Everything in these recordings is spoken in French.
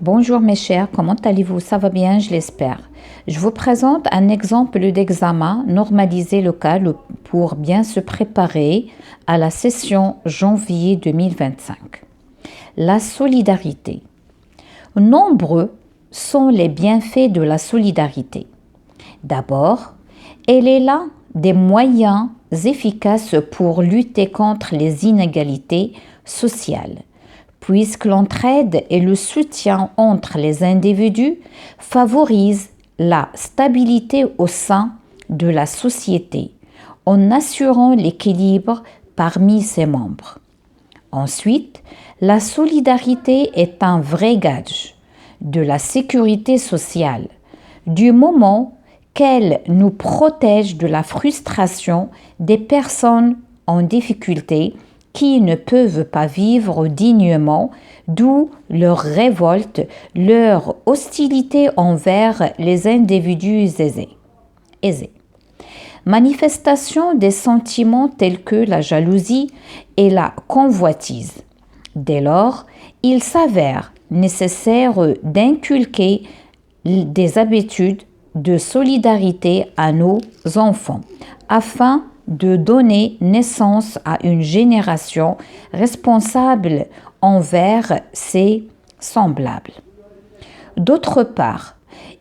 Bonjour mes chers, comment allez-vous? Ça va bien, je l'espère. Je vous présente un exemple d'examen normalisé local pour bien se préparer à la session janvier 2025. La solidarité. Nombreux sont les bienfaits de la solidarité. D'abord, elle est l'un des moyens efficaces pour lutter contre les inégalités sociales, puisque l'entraide et le soutien entre les individus favorisent la stabilité au sein de la société, en assurant l'équilibre parmi ses membres. Ensuite, la solidarité est un vrai gage de la sécurité sociale, du moment qu'elle nous protège de la frustration des personnes en difficulté qui ne peuvent pas vivre dignement, d'où leur révolte, leur hostilité envers les individus aisés. Manifestation des sentiments tels que la jalousie et la convoitise. Dès lors, il s'avère nécessaire d'inculquer des habitudes de solidarité à nos enfants afin de donner naissance à une génération responsable envers ses semblables. D'autre part,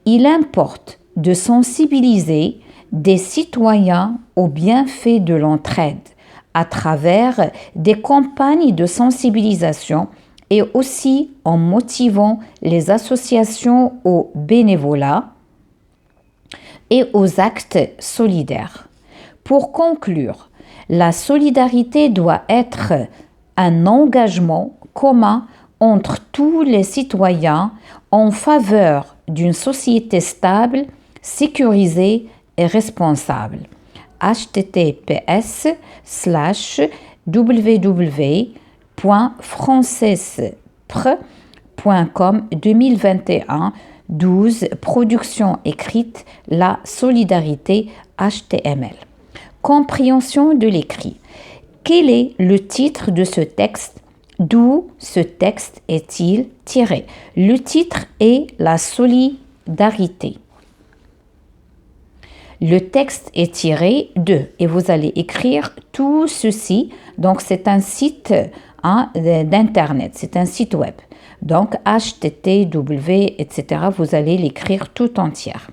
il importe de sensibiliser des citoyens aux bienfaits de l'entraide à travers des campagnes de sensibilisation et aussi en motivant les associations au bénévolat et aux actes solidaires. Pour conclure, la solidarité doit être un engagement commun entre tous les citoyens en faveur d'une société stable, sécurisée et responsable. https://www.francespr.com 2021-12 Production écrite La solidarité HTML. Compréhension de l'écrit. Quel est le titre de ce texte? D'où ce texte est-il tiré? Le titre est La solidarité. Le texte est tiré de, et vous allez écrire tout ceci. Donc, c'est un site d'internet, c'est un site web. Donc, http, etc. Vous allez l'écrire tout entière.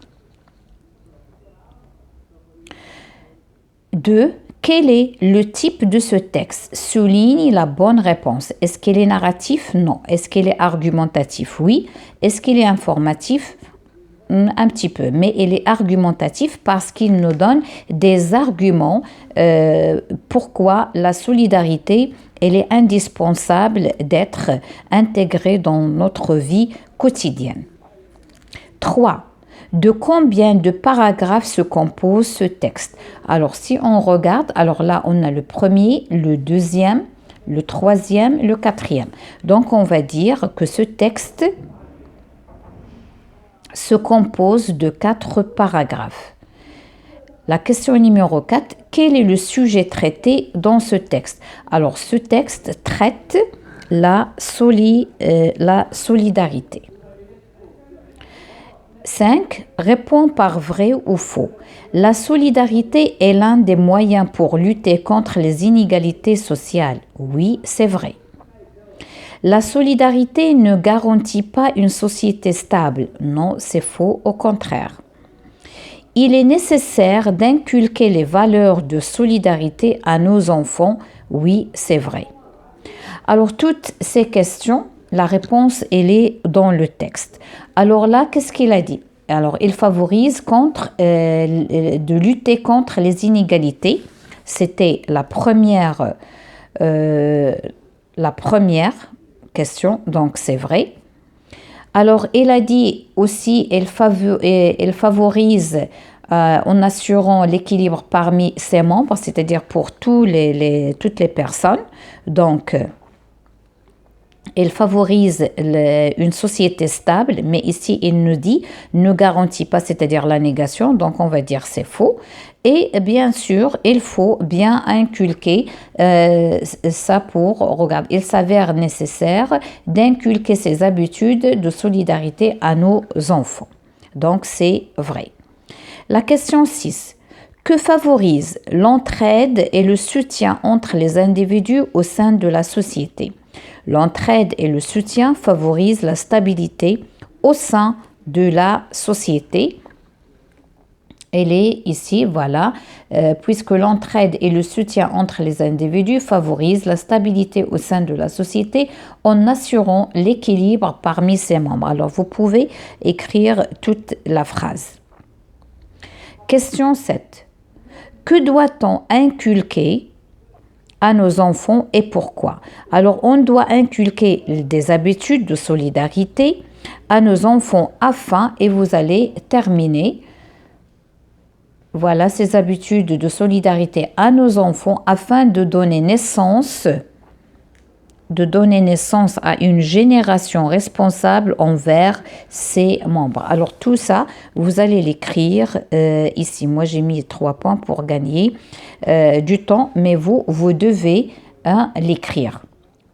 2. Quel est le type de ce texte? Souligne la bonne réponse. Est-ce qu'il est narratif? Non. Est-ce qu'il est argumentatif? Oui. Est-ce qu'il est informatif? Un petit peu, mais il est argumentatif parce qu'il nous donne des arguments pourquoi la solidarité elle est indispensable d'être intégrée dans notre vie quotidienne. 3. De combien de paragraphes se compose ce texte? Alors, si on regarde, alors là, on a le premier, le deuxième, le troisième, le quatrième. Donc, on va dire que ce texte se compose de 4 paragraphes. La question numéro 4, quel est le sujet traité dans ce texte? Alors, ce texte traite la solidarité. 5. Réponds par vrai ou faux. La solidarité est l'un des moyens pour lutter contre les inégalités sociales. Oui, c'est vrai. La solidarité ne garantit pas une société stable. Non, c'est faux, au contraire. Il est nécessaire d'inculquer les valeurs de solidarité à nos enfants. Oui, c'est vrai. Alors, toutes ces questions, la réponse, elle est dans le texte. Alors là, qu'est-ce qu'il a dit? Alors, il favorise de lutter contre les inégalités. C'était la première question, donc c'est vrai. Alors, il a dit aussi, il favorise en assurant l'équilibre parmi ses membres, c'est-à-dire pour toutes les personnes. Donc, Il favorise une société stable, mais ici il nous dit ne garantit pas, c'est-à-dire la négation, donc on va dire c'est faux. Et bien sûr, il faut bien inculquer ça pour, regarde, il s'avère nécessaire d'inculquer ces habitudes de solidarité à nos enfants. Donc c'est vrai. La question 6. Que favorise l'entraide et le soutien entre les individus au sein de la société? L'entraide et le soutien favorisent la stabilité au sein de la société. Elle est ici, voilà, puisque l'entraide et le soutien entre les individus favorisent la stabilité au sein de la société en assurant l'équilibre parmi ses membres. Alors, vous pouvez écrire toute la phrase. Question 7. Que doit-on inculquer à nos enfants et pourquoi? Alors, on doit inculquer des habitudes de solidarité à nos enfants afin, et vous allez terminer, voilà ces habitudes de solidarité à nos enfants afin de donner naissance à une génération responsable envers ses membres. Alors tout ça, vous allez l'écrire ici. Moi, j'ai mis 3 points pour gagner du temps, mais vous devez l'écrire.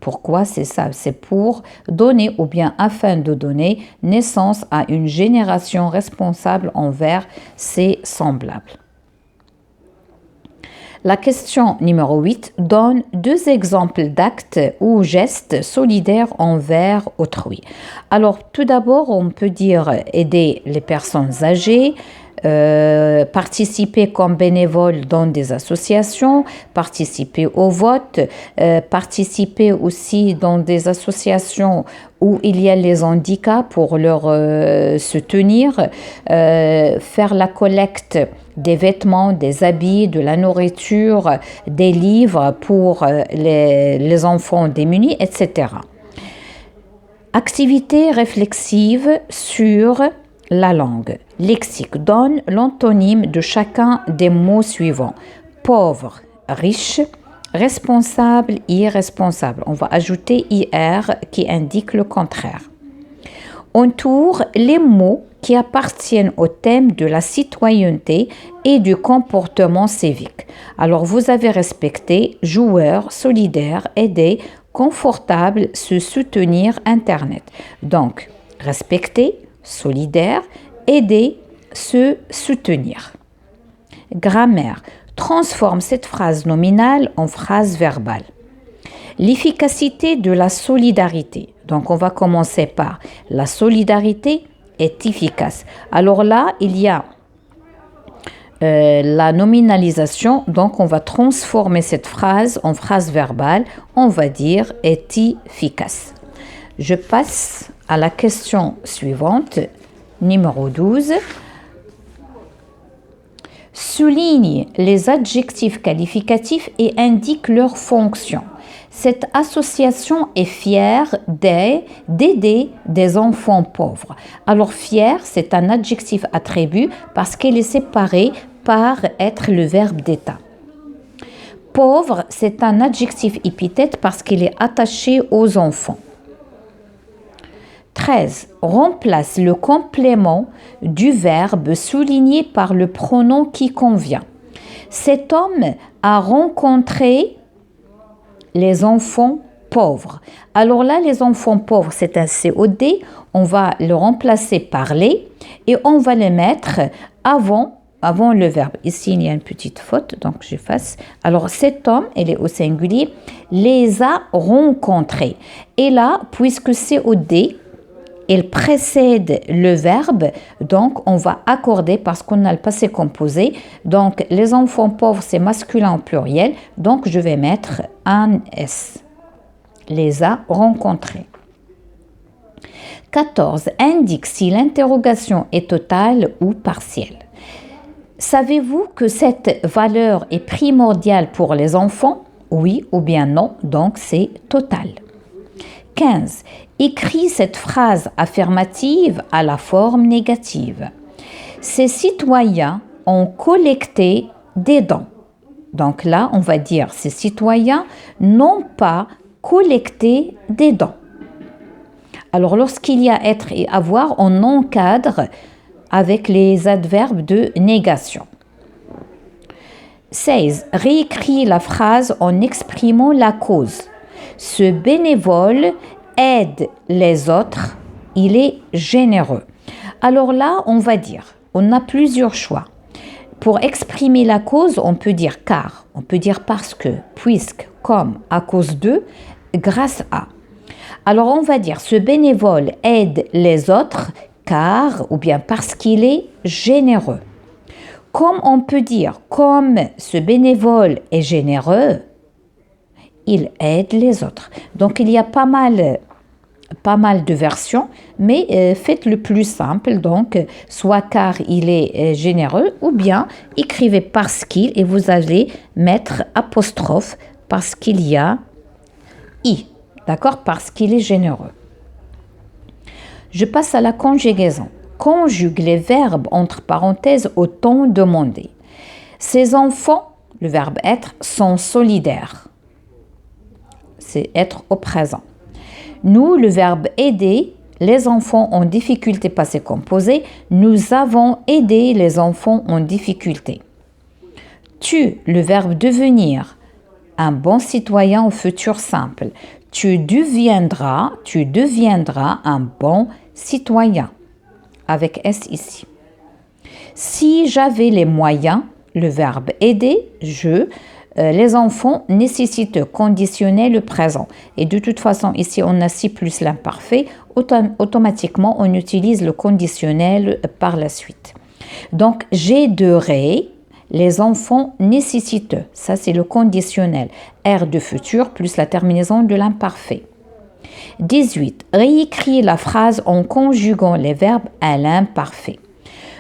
Pourquoi c'est ça? C'est pour donner ou bien afin de donner naissance à une génération responsable envers ses semblables. La question numéro 8 donne 2 exemples d'actes ou gestes solidaires envers autrui. Alors, tout d'abord, on peut dire aider les personnes âgées, participer comme bénévole dans des associations, participer au vote, participer aussi dans des associations où il y a les handicaps pour leur soutenir, faire la collecte des vêtements, des habits, de la nourriture, des livres pour les enfants démunis, etc. Activité réflexive sur la langue. Lexique donne l'antonyme de chacun des mots suivants. Pauvre, riche, responsable, irresponsable. On va ajouter IR qui indique le contraire. Entoure les mots qui appartiennent au thème de la citoyenneté et du comportement civique. Alors, vous avez respecté joueur, solidaire, aider, confortable, se soutenir, Internet. Donc, respecter, solidaire, aider, se soutenir. Grammaire. Transforme cette phrase nominale en phrase verbale. L'efficacité de la solidarité. Donc, on va commencer par la solidarité est efficace. Alors là, il y a la nominalisation. Donc, on va transformer cette phrase en phrase verbale. On va dire est efficace. Je passe à la question suivante, numéro 12. Souligne les adjectifs qualificatifs et indique leur fonction. Cette association est fière d'aider des enfants pauvres. Alors, fier, c'est un adjectif attribut parce qu'il est séparé par être le verbe d'état. Pauvre, c'est un adjectif épithète parce qu'il est attaché aux enfants. 13. Remplace le complément du verbe souligné par le pronom qui convient. Cet homme a rencontré les enfants pauvres. Alors là, les enfants pauvres, c'est un COD. On va le remplacer par les et on va le mettre avant le verbe. Ici, il y a une petite faute, donc j'efface. Alors, cet homme, il est au singulier, les a rencontrés. Et là, puisque COD, il précède le verbe, donc on va accorder parce qu'on a le passé composé. Donc, les enfants pauvres, c'est masculin au pluriel, donc je vais mettre un S. Les a rencontrés. 14. Indique si l'interrogation est totale ou partielle. Savez-vous que cette valeur est primordiale pour les enfants? Oui ou bien non, donc c'est total. 15. Écris cette phrase affirmative à la forme négative. Ces citoyens ont collecté des dons. Donc là, on va dire ces citoyens n'ont pas collecté des dons. Alors, lorsqu'il y a être et avoir, on encadre avec les adverbes de négation. 16. Réécris la phrase en exprimant la cause. Ce bénévole aide les autres, il est généreux. Alors là, on va dire, on a plusieurs choix. Pour exprimer la cause, on peut dire car, on peut dire parce que, puisque, comme, à cause de, grâce à. Alors on va dire, ce bénévole aide les autres car ou bien parce qu'il est généreux. Comme on peut dire, comme ce bénévole est généreux, il aide les autres. Donc il y a pas mal de versions, mais faites le plus simple, donc soit car il est généreux ou bien écrivez parce qu'il et vous allez mettre apostrophe parce qu'il y a i, d'accord, parce qu'il est généreux. Je passe à la conjugaison. Conjugue les verbes entre parenthèses au temps demandé. Ces enfants, le verbe être, sont solidaires. C'est être au présent. Nous, le verbe aider, les enfants en difficulté passé composé, nous avons aidé les enfants en difficulté. Tu, le verbe devenir, un bon citoyen au futur simple. Tu deviendras un bon citoyen, avec S ici. Si j'avais les moyens, le verbe aider, les enfants nécessitent conditionner le présent. Et de toute façon, ici, on a si plus l'imparfait. Automatiquement, on utilise le conditionnel par la suite. Donc, j'aiderai, les enfants nécessitent. Ça, c'est le conditionnel. R de futur plus la terminaison de l'imparfait. 18. Réécris la phrase en conjuguant les verbes à l'imparfait.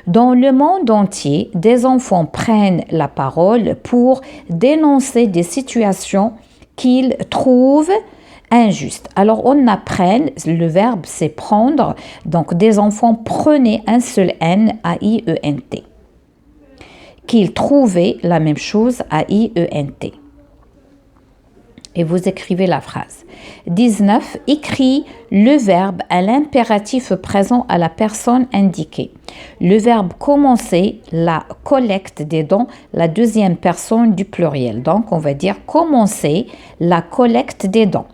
Dans le monde entier, des enfants prennent la parole pour dénoncer des situations qu'ils trouvent injustes. Alors, on apprend, le verbe c'est prendre, donc des enfants prenaient un seul N, A-I-E-N-T. Qu'ils trouvaient la même chose, A-I-E-N-T. Et vous écrivez la phrase. 19. Écris le verbe à l'impératif présent à la personne indiquée. Le verbe commencer, la collecte des dons, la deuxième personne du pluriel. Donc, on va dire commencer la collecte des dons.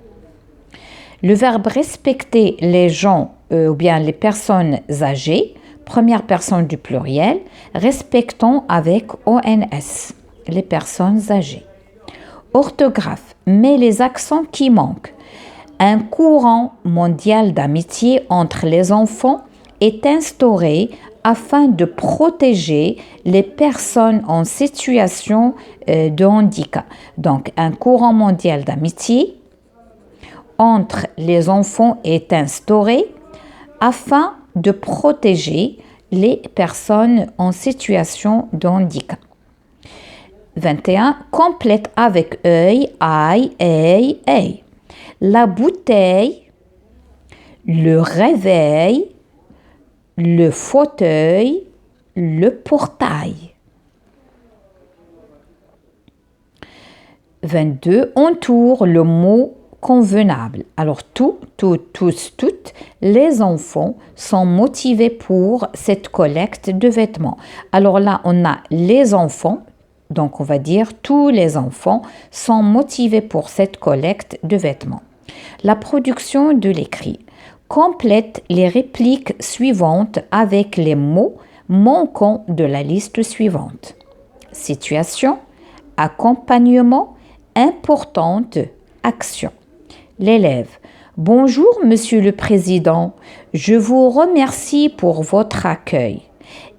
Le verbe respecter les gens ou bien les personnes âgées, première personne du pluriel, respectons avec ONS, les personnes âgées. Orthographe, mais les accents qui manquent. Un courant mondial d'amitié entre les enfants est instauré afin de protéger les personnes en situation de handicap. Donc, un courant mondial d'amitié entre les enfants est instauré afin de protéger les personnes en situation de handicap. 21. Complète avec œil, aïe, ey. La bouteille, le réveil, le fauteuil, le portail. 22. Entoure le mot convenable. Alors, tous, toutes, les enfants sont motivés pour cette collecte de vêtements. Alors là, on a les enfants. Donc, on va dire tous les enfants sont motivés pour cette collecte de vêtements. La production de l'écrit. Complète les répliques suivantes avec les mots manquants de la liste suivante. Situation, accompagnement, importante, action. L'élève. Bonjour, Monsieur le Président. Je vous remercie pour votre accueil.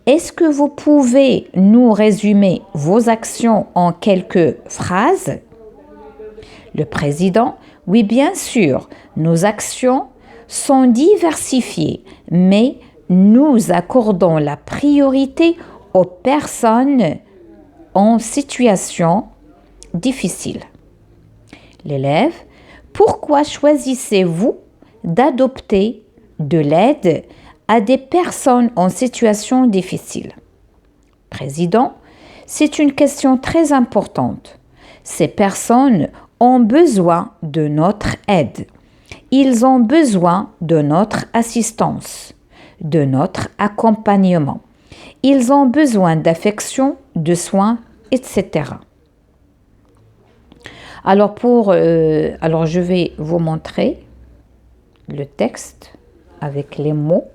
Est-ce que vous pouvez nous résumer vos actions en quelques phrases? Le président, oui bien sûr, nos actions sont diversifiées, mais nous accordons la priorité aux personnes en situation difficile. L'élève, pourquoi choisissez-vous d'adopter de l'aide à des personnes en situation difficile? Président, c'est une question très importante. Ces personnes ont besoin de notre aide. Ils ont besoin de notre assistance, de notre accompagnement. Ils ont besoin d'affection, de soins, etc. Alors, je vais vous montrer le texte avec les mots.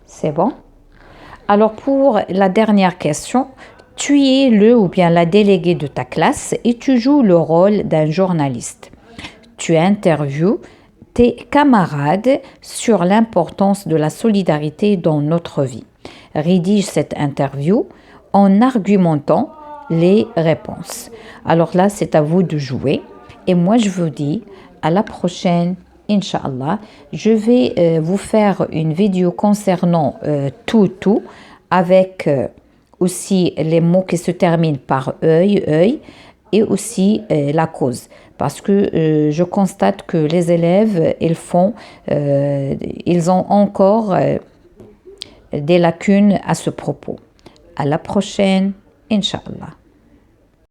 C'est bon? Alors, pour la dernière question, tu es le ou bien la déléguée de ta classe et tu joues le rôle d'un journaliste. Tu interviews tes camarades sur l'importance de la solidarité dans notre vie. Rédige cette interview en argumentant les réponses. Alors là, c'est à vous de jouer. Et moi, je vous dis à la prochaine, Inch'Allah. Je vais vous faire une vidéo concernant tout, avec aussi les mots qui se terminent par œil, et aussi la cause. Parce que je constate que les élèves, ils ont encore des lacunes à ce propos. À la prochaine, Inch'Allah.